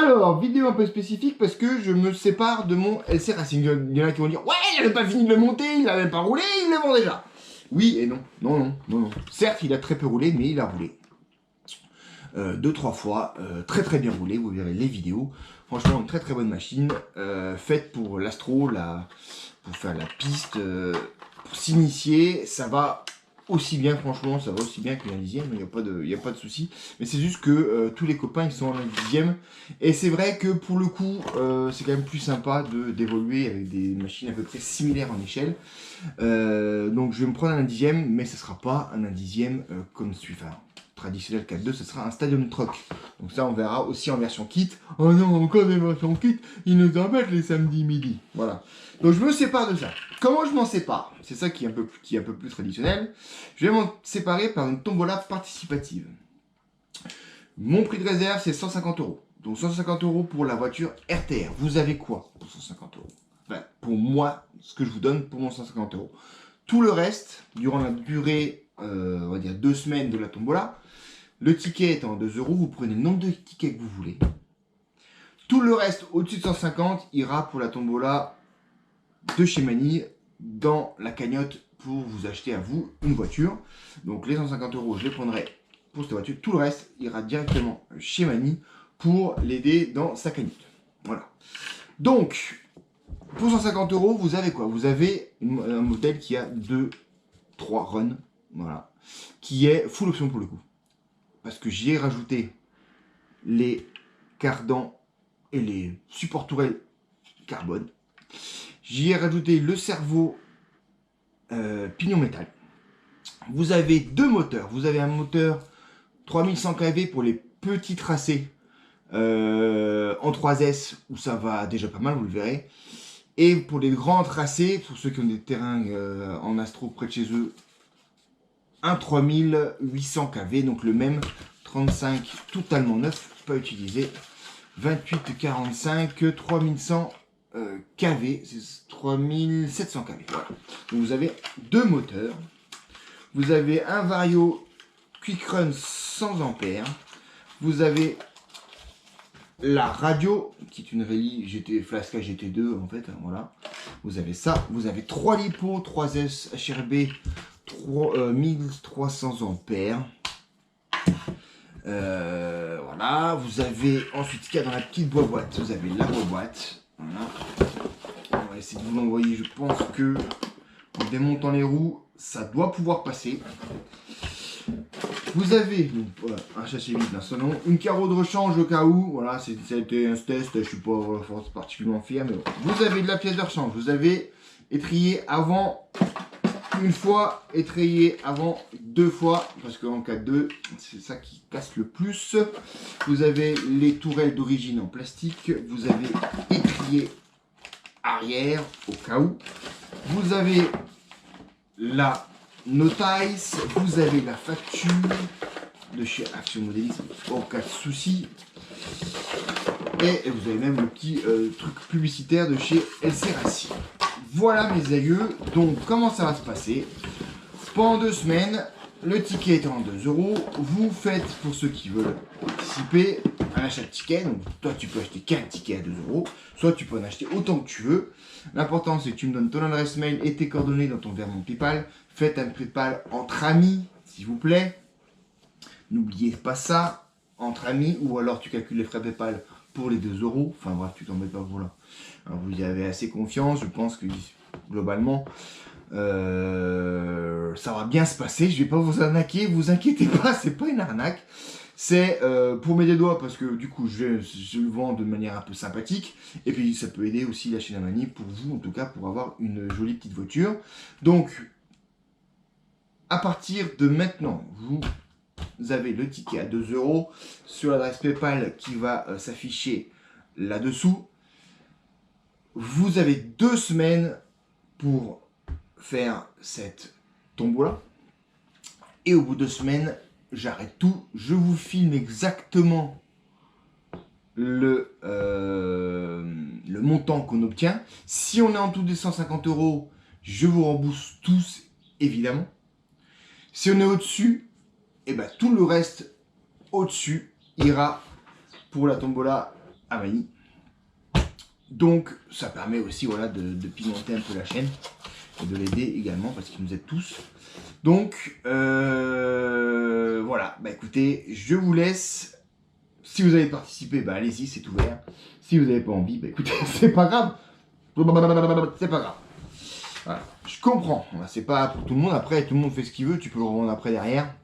Alors, vidéo un peu spécifique parce que je me sépare de mon LC Racing. Il y en a qui vont dire « Ouais, il n'avait pas fini de le monter, il n'avait pas roulé, il le vend déjà !» Oui et non. Non. Certes, il a très peu roulé, mais il a roulé. 2-3 fois, très très bien roulé, vous verrez les vidéos. Franchement, une très très bonne machine, faite pour l'astro, pour faire la piste, pour s'initier, ça va aussi bien, franchement, ça va aussi bien qu'une dixième, il n'y a pas de souci. Mais c'est juste que tous les copains, ils sont en dixième. Et c'est vrai que pour le coup, c'est quand même plus sympa d'évoluer avec des machines à peu près similaires en échelle. Donc je vais me prendre un dixième, mais ce ne sera pas un dixième comme celui-là. Traditionnel 4.2, ce sera un Stadium Truck. Donc ça, on verra aussi en version kit. Oh non, encore des versions kit, ils nous embêtent les samedis midi. Voilà. Donc je me sépare de ça. Comment je m'en sépare? C'est ça qui est un peu plus traditionnel. Je vais m'en séparer par une tombola participative. Mon prix de réserve, c'est 150 €. Donc 150 € pour la voiture RTR. Vous avez quoi pour 150 €? Enfin, pour moi, ce que je vous donne pour mon 150 €. Tout le reste, durant la durée, on va dire 2 semaines de la tombola, le ticket étant 2 €, vous prenez le nombre de tickets que vous voulez. Tout le reste, au-dessus de 150, ira pour la tombola de chez Mani dans la cagnotte pour vous acheter à vous une voiture. Donc les 150 €, je les prendrai pour cette voiture. Tout le reste ira directement chez Mani pour l'aider dans sa cagnotte. Voilà. Donc, pour 150 €, vous avez quoi? Vous avez un modèle qui a 2-3 runs, voilà, qui est full option pour le coup. Parce que j'y ai rajouté les cardans et les supports tourelles carbone. J'y ai rajouté le cerveau pignon métal. Vous avez 2 moteurs. Vous avez un moteur 3100 kV pour les petits tracés en 3S où ça va déjà pas mal, vous le verrez. Et pour les grands tracés, pour ceux qui ont des terrains en astro près de chez eux, un 3800 kV, donc le même 35 totalement neuf, pas utilisé, 2845 3100 kV, c'est 3700 kV. Voilà. Donc vous avez 2 moteurs, vous avez un Vario Quick Run 100 ampères, vous avez la radio qui est une Rally Flasca GT2 en fait, voilà. Vous avez ça, vous avez 3 LiPo, 3S HRB 1300 ampères. Voilà, vous avez ensuite ce qu'il y a dans la petite boîte, vous avez la boîte. Voilà. On va essayer de vous l'envoyer, je pense que en démontant les roues, ça doit pouvoir passer. Vous avez donc, voilà, un châssis vide, un salon, une carreau de rechange au cas où, voilà, c'était un test, je suis pas particulièrement fier, mais bon. Vous avez de la pièce de rechange, vous avez étrillé avant une fois, étrillé avant 2 fois, parce qu'en cas de 2, c'est ça qui casse le plus. Vous avez les tourelles d'origine en plastique, vous avez étrié arrière au cas où. Vous avez la notice, vous avez la facture de chez Action Modélisme en cas de souci. Et vous avez même le petit truc publicitaire de chez LC Racing. Voilà mes aïeux, donc comment ça va se passer? Pendant 2 semaines, le ticket étant 2 €, vous faites, pour ceux qui veulent participer, un achat de ticket. Donc toi tu peux acheter qu'un ticket à 2 €, soit tu peux en acheter autant que tu veux. L'important c'est que tu me donnes ton adresse mail et tes coordonnées dans ton virement PayPal. Faites un PayPal entre amis, s'il vous plaît. N'oubliez pas ça, entre amis, ou alors tu calcules les frais PayPal pour les 2 €. Enfin bref, tu t'en mets pas pour là. Alors, vous y avez assez confiance, je pense que globalement, ça va bien se passer. Je vais pas vous arnaquer, vous inquiétez pas, c'est pas une arnaque. C'est pour mes doigts parce que du coup je le vends de manière un peu sympathique. Et puis ça peut aider aussi la chaîne à Mani pour vous, en tout cas pour avoir une jolie petite voiture. Donc, à partir de maintenant, vous avez le ticket à 2 € sur l'adresse PayPal qui va s'afficher là-dessous. Vous avez 2 semaines pour faire cette tombola. Et au bout de 2 semaines, j'arrête tout. Je vous filme exactement le montant qu'on obtient. Si on est en dessous des 150 €, je vous rembourse tous, évidemment. Si on est au-dessus, et ben tout le reste au-dessus ira pour la tombola à Manille. Donc ça permet aussi voilà, de pimenter un peu la chaîne et de l'aider également parce qu'il nous aide tous. Donc voilà, bah écoutez, je vous laisse. Si vous avez participé, bah allez-y, c'est ouvert. Si vous n'avez pas envie, bah écoutez, c'est pas grave. C'est pas grave. Voilà. Je comprends, c'est pas pour tout le monde. Après, tout le monde fait ce qu'il veut, tu peux le revendre après derrière.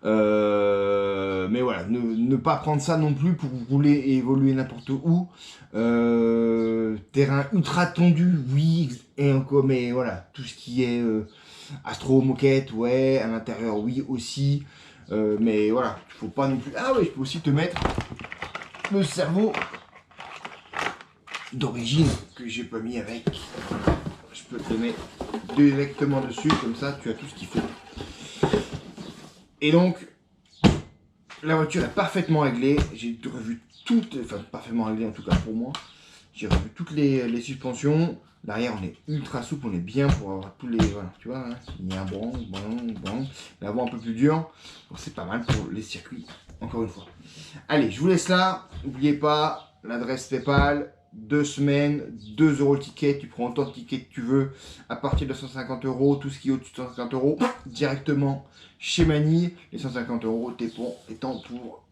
Mais voilà, ne pas prendre ça non plus pour rouler et évoluer n'importe où. Terrain ultra tendu, oui, et encore, mais voilà, tout ce qui est astro moquette, ouais, à l'intérieur, oui aussi. Mais voilà, il faut pas non plus. Ah oui, je peux aussi te mettre le cerveau d'origine que j'ai pas mis avec. Je peux te mettre directement dessus, comme ça tu as tout ce qu'il faut. Et donc, la voiture est parfaitement réglée. J'ai revu toutes, enfin parfaitement réglée en tout cas pour moi. J'ai revu toutes les suspensions. Derrière, on est ultra souple, on est bien pour avoir tous les. Voilà, tu vois, hein, il y a un bon. L'avant un peu plus dur. Donc c'est pas mal pour les circuits, encore une fois. Allez, je vous laisse là. N'oubliez pas l'adresse PayPal. 2 semaines, 2 € le ticket, tu prends autant de tickets que tu veux, à partir de 150 €, tout ce qui est au-dessus de 150 € directement chez Manille, les 150 € étant pour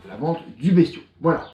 la vente du bestiau. Voilà.